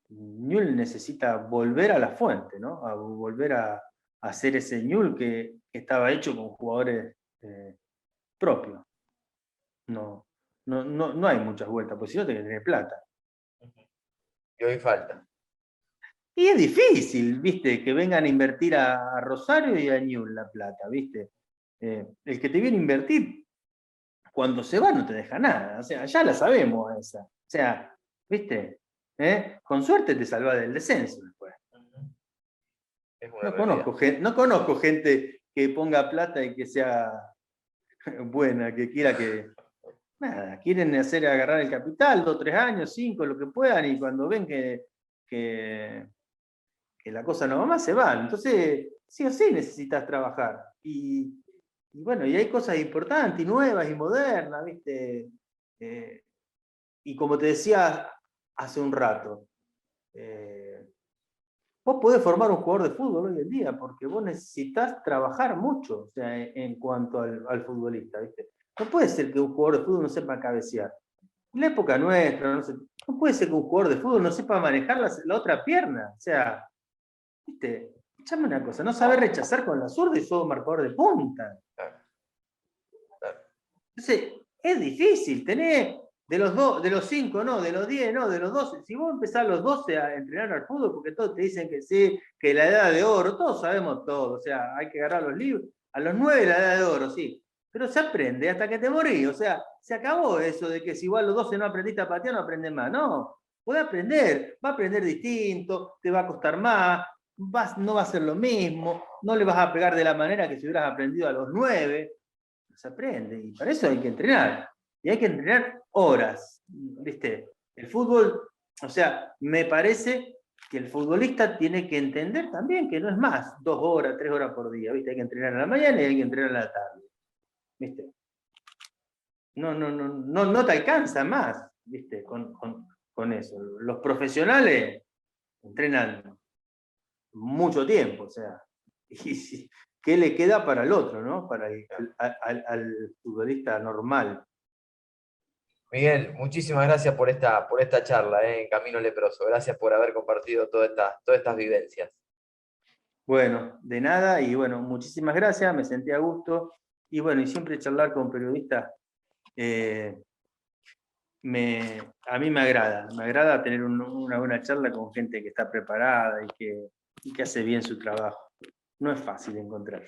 [SPEAKER 2] Newell necesita volver a la fuente, ¿no? A volver a hacer ese Newell que estaba hecho con jugadores propios. No hay muchas vueltas, porque si no tenés que tener plata.
[SPEAKER 1] Y hoy falta.
[SPEAKER 2] Y es difícil, ¿viste? Que vengan a invertir a Rosario y a Newell la plata, ¿viste? El que te viene a invertir, cuando se va no te deja nada. O sea, ya la sabemos esa. O sea, ¿viste? Con suerte te salvás del descenso después.
[SPEAKER 1] Es una realidad.
[SPEAKER 2] No conozco gente que ponga plata y que sea buena, que quiera que... Nada, quieren agarrar el capital, 2, 3 años, 5, lo que puedan, y cuando ven que la cosa no va más, se van. Entonces, sí o sí necesitas trabajar. Y bueno, y hay cosas importantes, y nuevas, y modernas, ¿viste? Y como te decía hace un rato, vos podés formar un jugador de fútbol hoy en día, porque vos necesitas trabajar mucho, o sea, en cuanto al futbolista, ¿viste? No puede ser que un jugador de fútbol no sepa cabecear. En la época nuestra, no puede ser que un jugador de fútbol no sepa manejar la otra pierna. O sea, ¿viste? Escuchame una cosa, no saber rechazar con la zurda y sos marcador de punta. Entonces, es difícil, tenés de los 5, no, de los 10, no, de los 12. Si vos empezás a los 12 a entrenar al fútbol, porque todos te dicen que sí, que la edad de oro, todos sabemos todo, o sea, hay que agarrar los libros. A los 9 la edad de oro, sí. Pero se aprende hasta que te morís, o sea, se acabó eso de que si vos a los 12 no aprendiste a patear, no aprendes más. No, podés aprender, va a aprender distinto, te va a costar más, no va a ser lo mismo, no le vas a pegar de la manera que si hubieras aprendido a los 9. Se aprende, y para eso hay que entrenar. Y hay que entrenar horas, ¿viste? El fútbol, o sea, me parece que el futbolista tiene que entender también que no es más 2 horas, 3 horas por día, ¿viste? Hay que entrenar a la mañana y hay que entrenar a la tarde, ¿viste? No te alcanza más, ¿viste? Con eso. Los profesionales entrenan mucho tiempo, o sea, y ¿qué le queda para el otro, ¿no? Para al futbolista normal.
[SPEAKER 1] Miguel, muchísimas gracias por esta charla en Camino Leproso. Gracias por haber compartido todas estas vivencias.
[SPEAKER 2] Bueno, de nada, y bueno, muchísimas gracias, me sentí a gusto. Y bueno, y siempre charlar con periodistas, a mí me agrada tener una buena charla con gente que está preparada y que hace bien su trabajo. No es fácil encontrar.